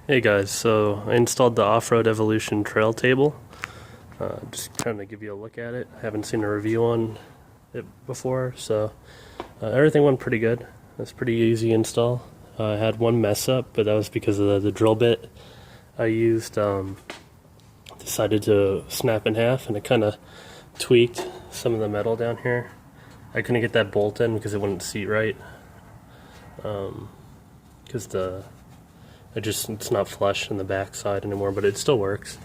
Hey guys, so I installed the Off-Road Evolution trail table. Just kind of give you a look at it. I haven't seen a review on it before, so everything went pretty good. It's pretty easy install. I had one mess up, but that was because of the drill bit I used. Decided to snap in half, and it kind of tweaked some of the metal down here. I couldn't get that bolt in because it wouldn't seat right. Because it's not flush in the back side anymore, but it still works.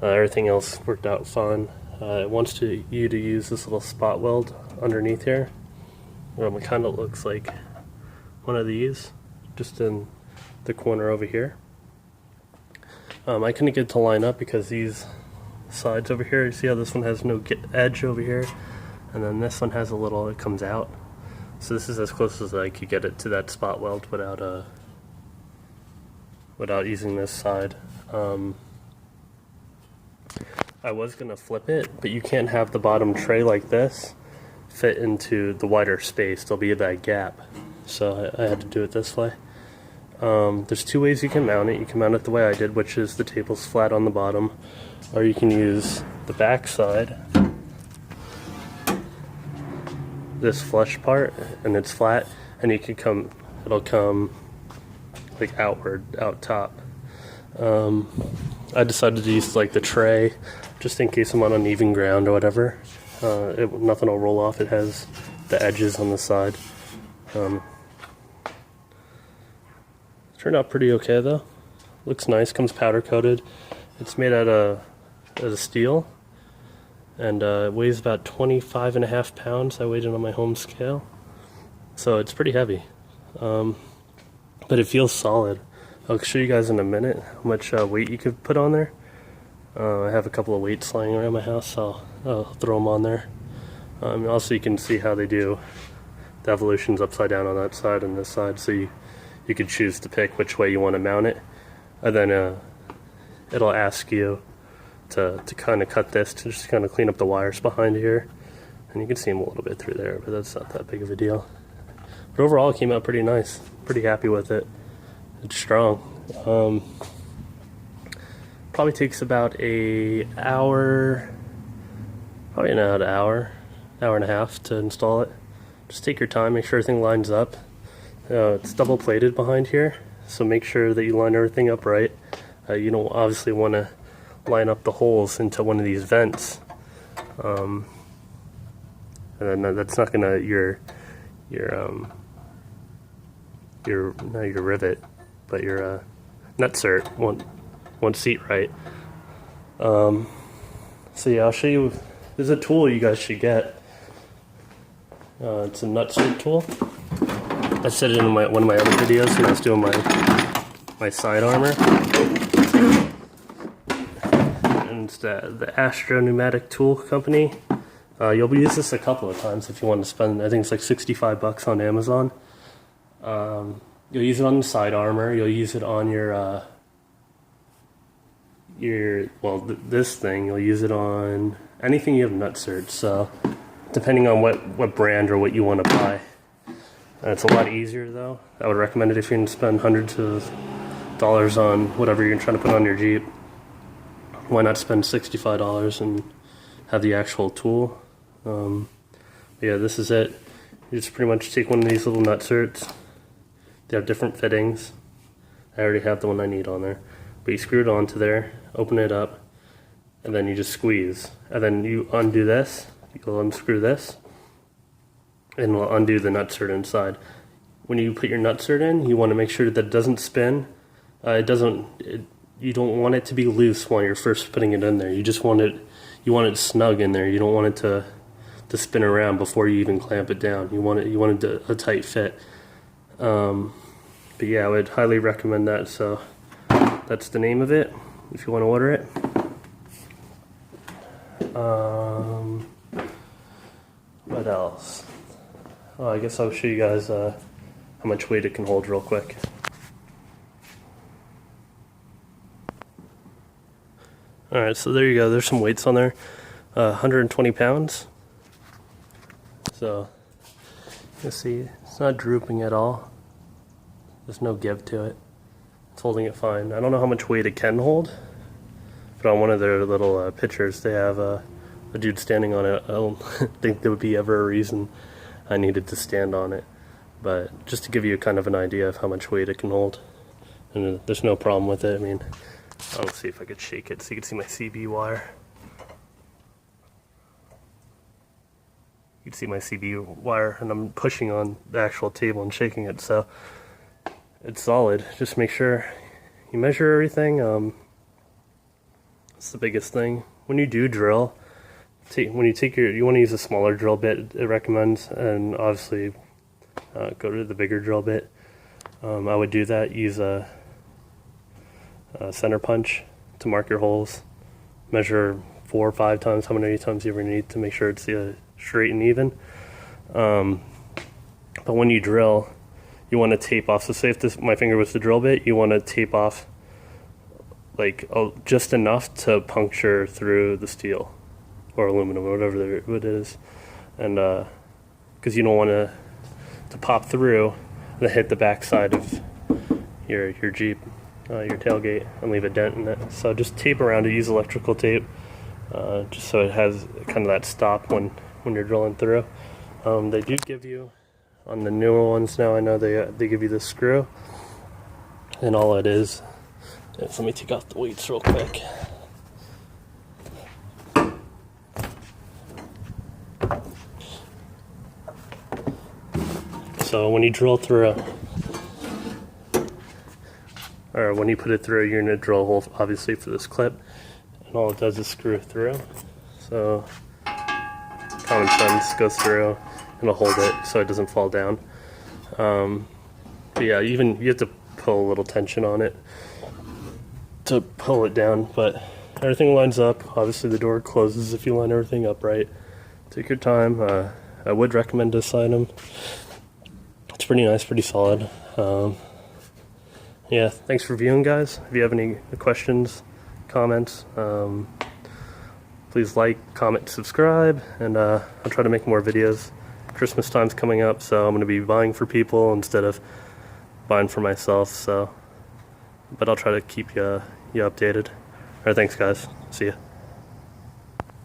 Everything else worked out fine. It wants you to use this little spot weld underneath here. It kind of looks like one of these, just in the corner over here. I couldn't get it to line up because these sides over here, you see how this one has no edge over here, and then this one has a little, it comes out. So this is as close as I could get it to that spot weld without using this side. I was gonna flip it, but you can't have the bottom tray like this fit into the wider space. There'll be that gap, so I had to do it this way. There's two ways you can mount it. You can mount it the way I did, which is the table's flat on the bottom, or you can use the back side, this flush part, and it's flat, and it'll come like outward, out top. I decided to use like the tray just in case I'm on uneven ground or whatever. Nothing will roll off. It has the edges on the side. Turned out pretty okay though. Looks nice, comes powder coated. It's made out of steel, and it weighs about 25.5 pounds. I weighed it on my home scale, so it's pretty heavy. But it feels solid. I'll show you guys in a minute how much weight you could put on there. I have a couple of weights lying around my house, so I'll throw them on there. Also, you can see how they do the evolutions upside down on that side and this side, so you could choose to pick which way you want to mount it. And then it'll ask you to kind of cut this, to just kind of clean up the wires behind here. And you can see them a little bit through there, but that's not that big of a deal. But overall, it came out pretty nice. Pretty happy with it. It's strong. Probably takes about an hour, probably an hour and a half to install it. Just take your time, make sure everything lines up. It's double plated behind here, so make sure that you line everything up right. You don't obviously want to line up the holes into one of these vents. And then that's not gonna your rivet, but your nutsert won't seat right. So yeah, I'll show you. There's a tool you guys should get. It's a nutsert tool. I said it in one of my other videos when I was doing my side armor. And it's the Astro Pneumatic Tool Company. You'll use this a couple of times if you want to spend. I think it's like $65 on Amazon. You'll use it on the side armor. You'll use it on this thing. You'll use it on anything you have nutserts. So depending on what brand or what you want to buy. It's a lot easier though. I would recommend it if you're going to spend hundreds of dollars on whatever you're trying to put on your Jeep. Why not spend $65 and have the actual tool? Yeah, this is it. You just pretty much take one of these little nutserts. They have different fittings. I already have the one I need on there. But you screw it onto there, open it up, and then you just squeeze. And then you undo this, you'll unscrew this, and it'll undo the nutsert inside. When you put your nutsert in, you want to make sure that it doesn't spin. You don't want it to be loose while you're first putting it in there. You want it snug in there. You don't want it to spin around before you even clamp it down. You want it a tight fit. But yeah, I would highly recommend that. So that's the name of it if you want to order it. What else? Oh, I guess I'll show you guys how much weight it can hold real quick. Alright, so there you go. There's some weights on there. 120 pounds. So you see, it's not drooping at all. There's no give to it. It's holding it fine. I don't know how much weight it can hold, but on one of their little pictures they have a dude standing on it. I don't think there would be ever a reason I needed to stand on it, but just to give you kind of an idea of how much weight it can hold. And there's no problem with it. I mean, I'll see if I could shake it so you can see my CB wire. You can see my CB wire, and I'm pushing on the actual table and shaking it, so it's solid. Just make sure you measure everything. That's the biggest thing. When you do drill, when you take you want to use a smaller drill bit, it recommends, and obviously go to the bigger drill bit. I would do that. Use a center punch to mark your holes. Measure 4 or 5 times, how many times you ever need, to make sure it's straight and even. But when you drill, you want to tape off. So say if my finger was the drill bit, you want to tape off like just enough to puncture through the steel or aluminum or whatever it is, and because you don't want to pop through and hit the back side of your Jeep, your tailgate, and leave a dent in it. So just tape around it. Use electrical tape, just so it has kind of that stop when you're drilling through. They do give you, on the newer ones now, I know they give you this screw, and all it is let me take off the weights real quick. So when you drill through, or when you put it through, you're going to drill a hole obviously for this clip, and all it does is screw through. So common sense, goes through and it'll hold it so it doesn't fall down. But yeah, you have to pull a little tension on it to pull it down, but everything lines up. Obviously the door closes if you line everything up right. Take your time. I would recommend this item. It's pretty nice, pretty solid. Yeah, thanks for viewing, guys. If you have any questions, comments, please like, comment, subscribe, and I'll try to make more videos. Christmas time's coming up, so I'm going to be buying for people instead of buying for myself, but I'll try to keep you updated. Alright, thanks guys. See ya.